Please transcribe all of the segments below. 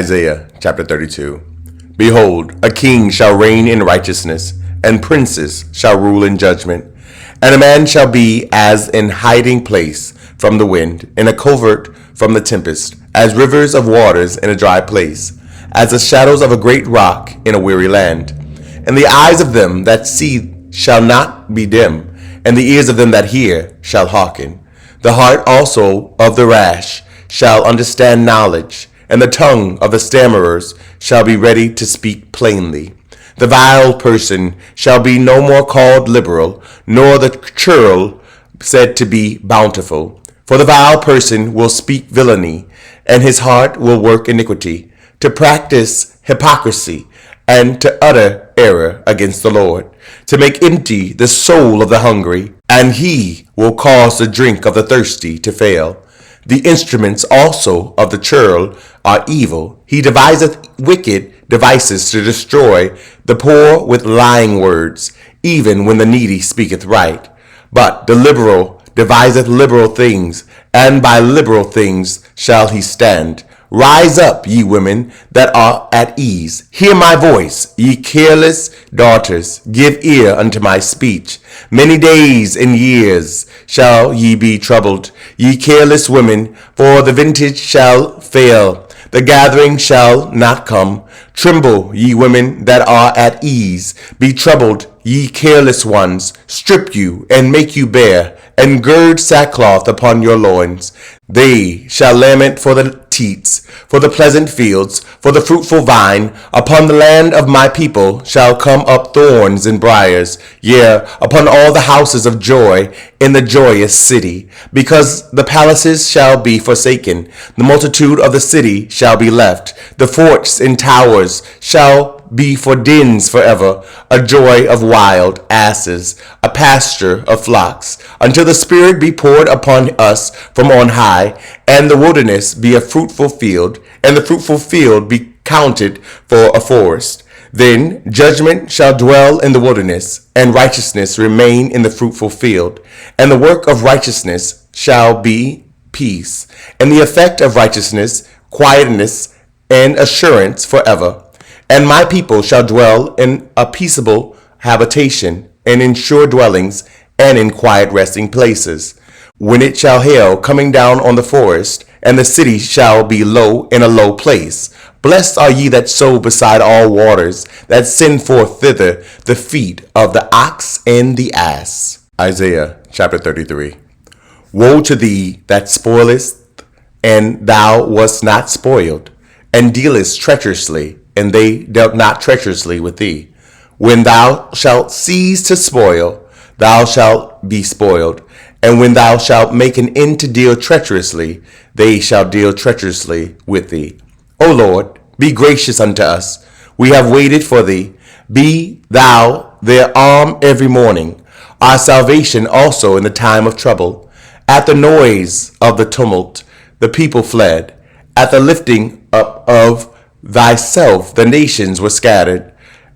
Isaiah chapter 32. Behold, a king shall reign in righteousness, and princes shall rule in judgment. And a man shall be as in hiding place from the wind, in a covert from the tempest, as rivers of waters in a dry place, as the shadows of a great rock in a weary land. And the eyes of them that see shall not be dim, and the ears of them that hear shall hearken. The heart also of the rash shall understand knowledge, and the tongue of the stammerers shall be ready to speak plainly. The vile person shall be no more called liberal, nor the churl said to be bountiful. For the vile person will speak villainy, and his heart will work iniquity, to practice hypocrisy, and to utter error against the Lord, to make empty the soul of the hungry, and he will cause the drink of the thirsty to fail. The instruments also of the churl are evil. He deviseth wicked devices to destroy the poor with lying words, even when the needy speaketh right. But the liberal deviseth liberal things, and by liberal things shall he stand. Rise up, ye women that are at ease. Hear my voice, ye careless daughters. Give ear unto my speech. Many days and years shall ye be troubled, ye careless women, for the vintage shall fail. The gathering shall not come. Tremble, ye women that are at ease. Be troubled, ye careless ones. Strip you, and make you bare, and gird sackcloth upon your loins. They shall lament for the teats, for the pleasant fields, for the fruitful vine. Upon the land of my people shall come up thorns and briars, yea, upon all the houses of joy in the joyous city. Because the palaces shall be forsaken, the multitude of the city shall be left. The forts and towers shall be for dens forever, a joy of wild asses, a pasture of flocks, until the Spirit be poured upon us from on high, and the wilderness be a fruitful field, and the fruitful field be counted for a forest. Then judgment shall dwell in the wilderness, and righteousness remain in the fruitful field, and the work of righteousness shall be peace, and the effect of righteousness, quietness, and assurance forever. And my people shall dwell in a peaceable habitation, and in sure dwellings, and in quiet resting places. When it shall hail coming down on the forest, and the city shall be low in a low place. Blessed are ye that sow beside all waters, that send forth thither the feet of the ox and the ass. Isaiah chapter 33. Woe to thee that spoilest, and thou wast not spoiled, and dealest treacherously, and they dealt not treacherously with thee. When thou shalt cease to spoil, thou shalt be spoiled. And when thou shalt make an end to deal treacherously, they shall deal treacherously with thee. O Lord, be gracious unto us. We have waited for thee. Be thou their arm every morning, our salvation also in the time of trouble. At the noise of the tumult, the people fled. At the lifting up of thyself, the nations were scattered.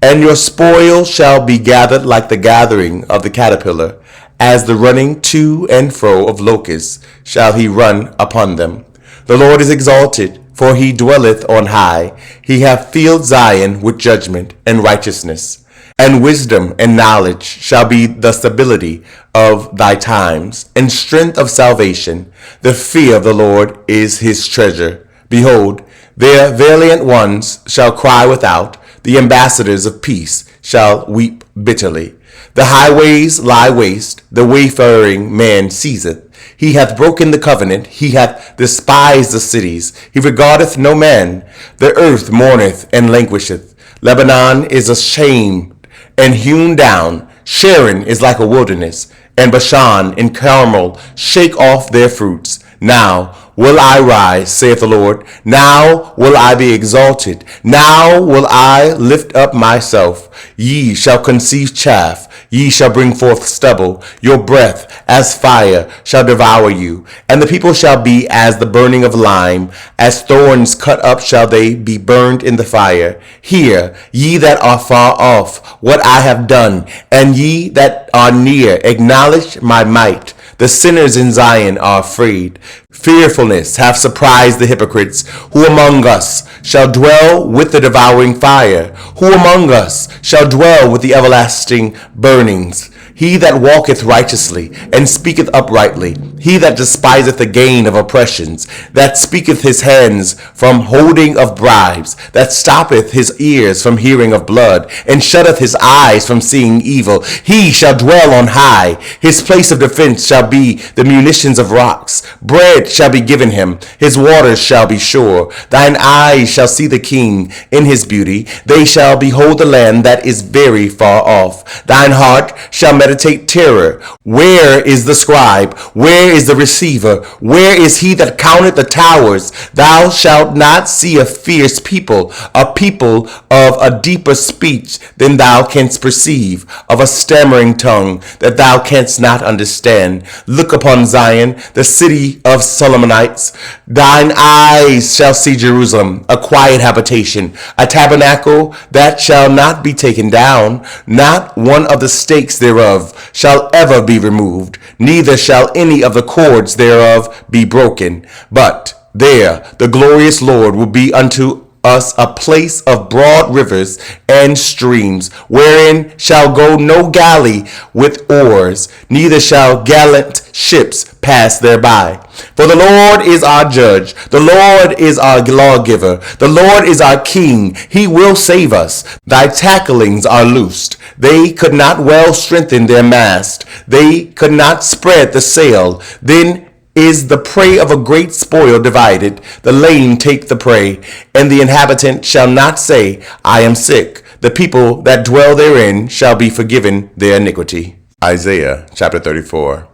And your spoil shall be gathered like the gathering of the caterpillar, as the running to and fro of locusts shall he run upon them. The Lord is exalted, for he dwelleth on high. He hath filled Zion with judgment and righteousness. And wisdom and knowledge shall be the stability of thy times, and strength of salvation. The fear of the Lord is his treasure. Behold, their valiant ones shall cry without. The ambassadors of peace shall weep bitterly. The highways lie waste, the wayfaring man ceaseth. He hath broken the covenant, he hath despised the cities. He regardeth no man. The earth mourneth and languisheth. Lebanon is ashamed and hewn down. Sharon is like a wilderness, and Bashan and Carmel shake off their fruits. Now will I rise, saith the Lord. Now will I be exalted. Now will I lift up myself. Ye shall conceive chaff. Ye shall bring forth stubble. Your breath as fire shall devour you. And the people shall be as the burning of lime. As thorns cut up shall they be burned in the fire. Hear, ye that are far off, what I have done. And ye that are near, acknowledge my might. The sinners in Zion are afraid. Fearfulness hath surprised the hypocrites. Who among us shall dwell with the devouring fire? Who among us shall dwell with the everlasting burnings? He that walketh righteously, and speaketh uprightly, he that despiseth the gain of oppressions, that speaketh his hands from holding of bribes, that stoppeth his ears from hearing of blood, and shutteth his eyes from seeing evil, he shall dwell on high. His place of defense shall be the munitions of rocks. Bread shall be given him, his waters shall be sure. Thine eyes shall see the king in his beauty. They shall behold the land that is very far off. Thine heart shall meditate terror. Where is the scribe? Where is the receiver? Where is he that counteth the towers? Thou shalt not see a fierce people, a people of a deeper speech than thou canst perceive, of a stammering tongue that thou canst not understand. Look upon Zion, the city of Solomonites. Thine eyes shall see Jerusalem, a quiet habitation, a tabernacle that shall not be taken down. Not one of the stakes thereof shall ever be removed, neither shall any of the cords thereof be broken. But there the glorious Lord will be unto us a place of broad rivers and streams, wherein shall go no galley with oars, neither shall gallant ships pass thereby. For the Lord is our judge, the Lord is our lawgiver, the Lord is our king, he will save us. Thy tacklings are loosed, they could not well strengthen their mast, they could not spread the sail. Then is the prey of a great spoil divided, the lame take the prey, and the inhabitant shall not say, I am sick. The people that dwell therein shall be forgiven their iniquity. Isaiah chapter 34.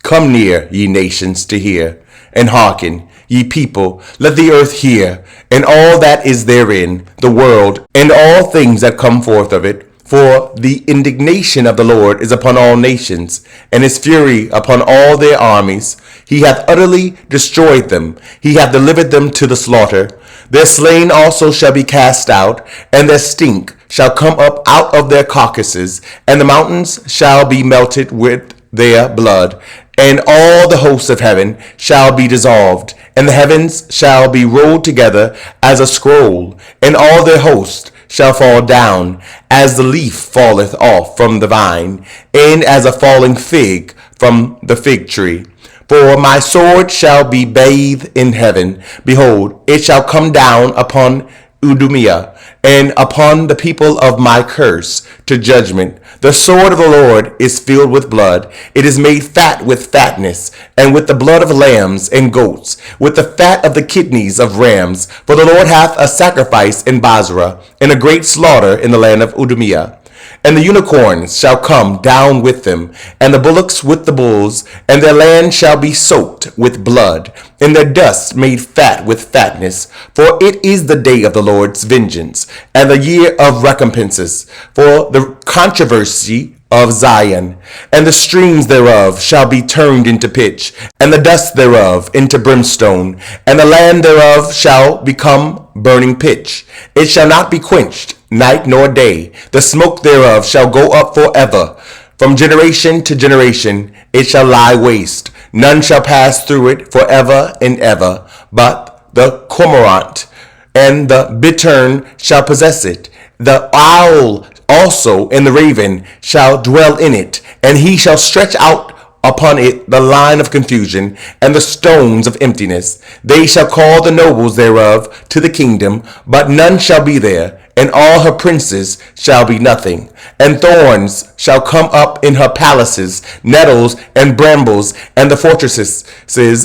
Come near, ye nations, to hear, and hearken, ye people, let the earth hear, and all that is therein, the world, and all things that come forth of it. For the indignation of the Lord is upon all nations, and his fury upon all their armies. He hath utterly destroyed them. He hath delivered them to the slaughter. Their slain also shall be cast out, and their stink shall come up out of their carcasses, and the mountains shall be melted with their blood, and all the hosts of heaven shall be dissolved, and the heavens shall be rolled together as a scroll, and all their hosts shall fall down, as the leaf falleth off from the vine, and as a falling fig from the fig tree. For my sword shall be bathed in heaven. Behold, it shall come down upon Idumea, and upon the people of my curse, to judgment. The sword of the Lord is filled with blood. It is made fat with fatness, and with the blood of lambs and goats, with the fat of the kidneys of rams. For the Lord hath a sacrifice in Basra, and a great slaughter in the land of Idumea. And the unicorns shall come down with them, and the bullocks with the bulls, and their land shall be soaked with blood, and their dust made fat with fatness. For it is the day of the Lord's vengeance, and the year of recompenses, for the controversy of Zion. And the streams thereof shall be turned into pitch, and the dust thereof into brimstone, and the land thereof shall become burning pitch. It shall not be quenched night nor day. The smoke thereof shall go up forever. From generation to generation it shall lie waste. None shall pass through it forever and ever. But the cormorant and the bittern shall possess it. The owl also and the raven shall dwell in it, and he shall stretch out upon it the line of confusion, and the stones of emptiness. They shall call the nobles thereof to the kingdom, but none shall be there, and all her princes shall be nothing. And thorns shall come up in her palaces, nettles and brambles, and the fortresses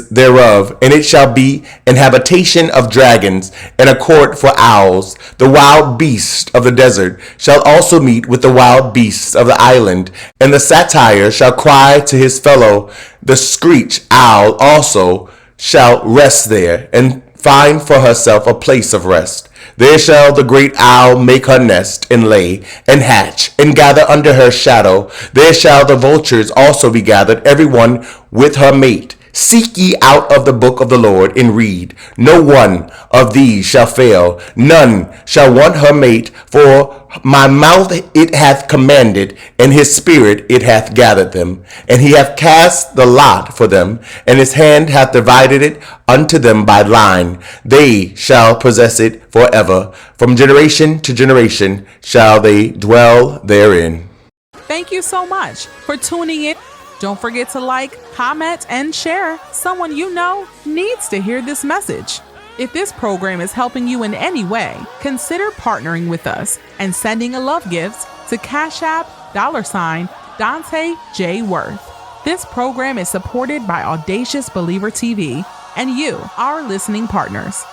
thereof, and it shall be an habitation of dragons, and a court for owls. The wild beasts of the desert shall also meet with the wild beasts of the island, and the satyr shall cry to his fellow. The screech owl also shall rest there, and find for herself a place of rest. There shall the great owl make her nest, and lay, and hatch, and gather under her shadow. There shall the vultures also be gathered, every one with her mate. Seek ye out of the book of the Lord and read. No one of these shall fail, none shall want her mate. For my mouth it hath commanded, and his spirit it hath gathered them. And he hath cast the lot for them, and his hand hath divided it unto them by line. They shall possess it forever. From generation to generation shall they dwell therein. Thank you so much for tuning in. Don't forget to like, comment, and share. Someone you know needs to hear this message. If this program is helping you in any way, consider partnering with us and sending a love gift to Cash App $Dante J. Worth. This program is supported by Audacious Believer TV and you, our listening partners.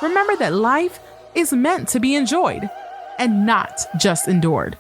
Remember that life is meant to be enjoyed and not just endured.